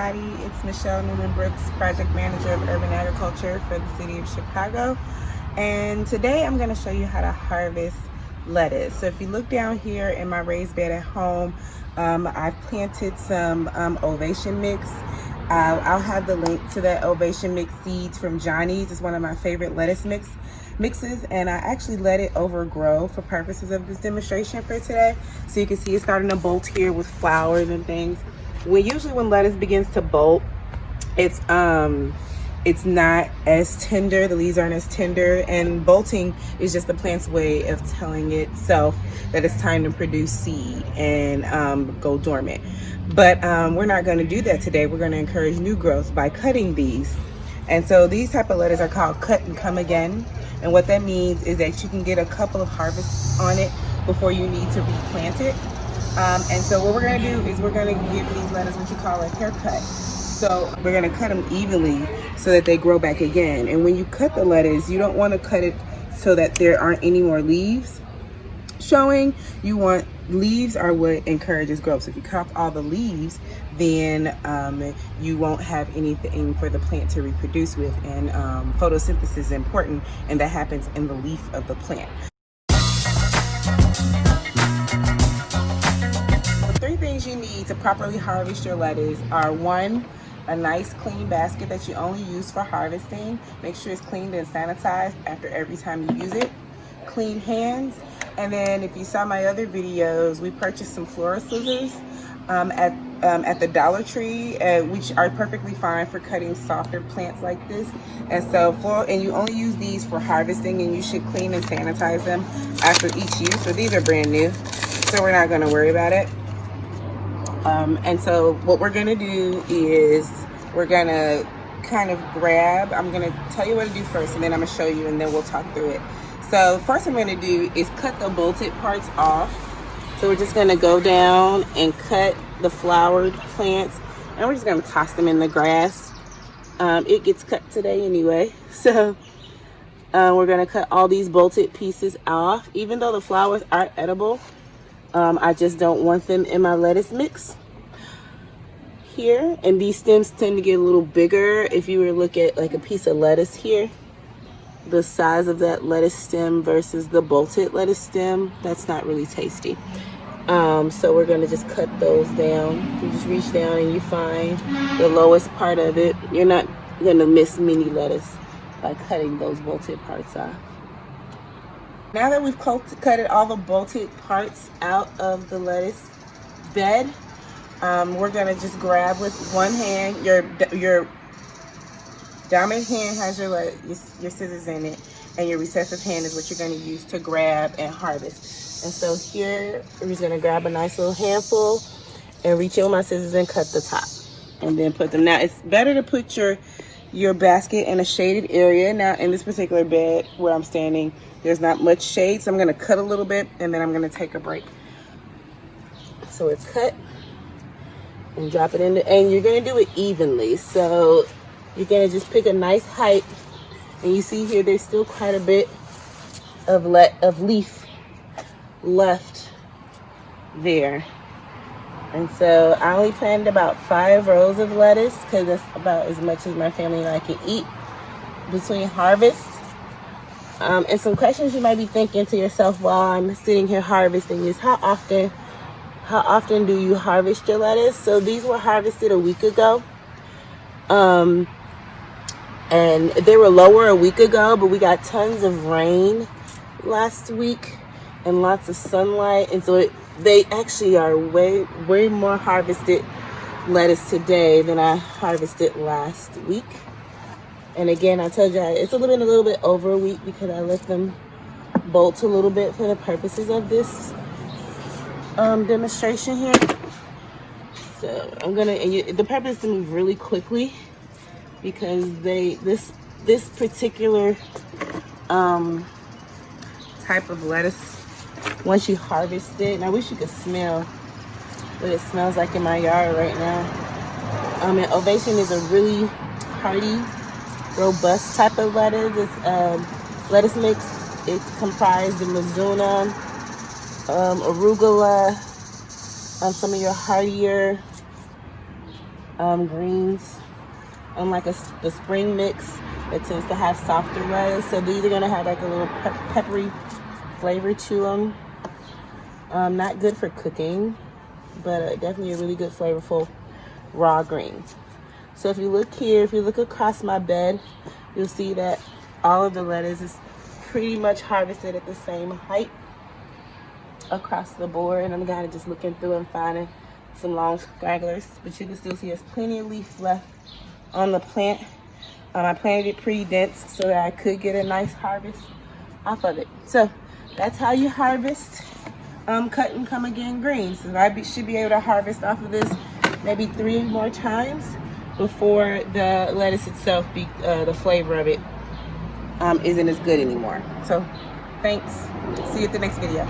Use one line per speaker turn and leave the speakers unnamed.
everybody. It's Michelle Newman Brooks, Project Manager of Urban Agriculture for the City of Chicago. And today I'm going to show you how to harvest lettuce. So if you look down here in my raised bed at home, I've planted some Ovation Mix. I'll have the link to that Ovation Mix seeds from Johnny's. It's one of my favorite lettuce mixes, and I actually let it overgrow for purposes of this demonstration for today. So you can see it's starting to bolt here with flowers and things. Usually when lettuce begins to bolt, it's not as tender, the leaves aren't as tender, and bolting is just the plant's way of telling itself that it's time to produce seed and go dormant. But we're not going to do that today. We're going to encourage new growth by cutting these. And so these type of lettuce are called cut and come again. And what that means is that you can get a couple of harvests on it before you need to replant it. And so what we're going to do is we're going to give these lettuce what you call a haircut. So we're going to cut them evenly so that they grow back again. And when you cut the lettuce, you don't want to cut it so that there aren't any more leaves showing. Leaves are what encourages growth. So if you cut off all the leaves, then you won't have anything for the plant to reproduce with. And photosynthesis is important, and that happens in the leaf of the plant. The three things you need to properly harvest your lettuce are: one, a nice clean basket that you only use for harvesting. Make sure it's cleaned and sanitized after every time you use it. Clean hands. And then if you saw my other videos, we purchased some flora scissors at the Dollar Tree, which are perfectly fine for cutting softer plants like this. And so you only use these for harvesting, and you should clean and sanitize them after each use. So these are brand new, so we're not going to worry about it. And so what we're going to do is we're going to kind of grab, I'm going to tell you what to do first, and then I'm going to show you, and then we'll talk through it. So first I'm going to do is cut the bolted parts off. So we're just going to go down and cut the flowered plants, and we're just going to toss them in the grass. It gets cut today anyway. So we're going to cut all these bolted pieces off. Even though the flowers are edible, I just don't want them in my lettuce mix here. And these stems tend to get a little bigger. If you were to look at like a piece of lettuce here, the size of that lettuce stem versus the bolted lettuce stem, that's not really tasty. So we're going to just cut those down. You just reach down and you find the lowest part of it. You're not going to miss mini lettuce by cutting those bolted parts off. Now that we've cutted all the bolted parts out of the lettuce bed, we're going to just grab with one hand. Your dominant hand has your scissors in it, and your recessive hand is what you're going to use to grab and harvest. And so here, we're just going to grab a nice little handful and reach in with my scissors and cut the top, and then put them. Now, it's better to put your basket in a shaded area. Now, in this particular bed where I'm standing, there's not much shade, so I'm going to cut a little bit, and then I'm going to take a break. So we're cut and drop it in, and you're going to do it evenly. So you're going to just pick a nice height, and you see here there's still quite a bit of leaf left there. And so I only planted about 5 rows of lettuce because that's about as much as my family and I can eat between harvests. And some questions you might be thinking to yourself while I'm sitting here harvesting is, how often do you harvest your lettuce? So these were harvested a week ago. And they were lower a week ago, but we got tons of rain last week and lots of sunlight. And so they actually are way more harvested lettuce today than I harvested last week. And again, I told you it's a little bit over a week because I let them bolt a little bit for the purposes of this demonstration here. So I'm the purpose is to move really quickly, because this particular type of lettuce, once you harvest it, and I wish you could smell what it smells like in my yard right now. And Ovation is a really hardy, robust type of lettuce. It's lettuce mix. It's comprised of Mizuna, arugula, some of your hardier greens. Unlike the spring mix, it tends to have softer lettuce. So these are gonna have like a little peppery flavor to them. Not good for cooking, but definitely a really good flavorful raw green. So if you look here, if you look across my bed, you'll see that all of the lettuce is pretty much harvested at the same height across the board. And I'm kind of just looking through and finding some long stragglers, but you can still see there's plenty of leaf left on the plant. I planted it pretty dense so that I could get a nice harvest off of it. So that's how you harvest cut and come again greens. And I should be able to harvest off of this maybe 3 more times before the lettuce itself, the flavor of it isn't as good anymore. So thanks. See you at the next video.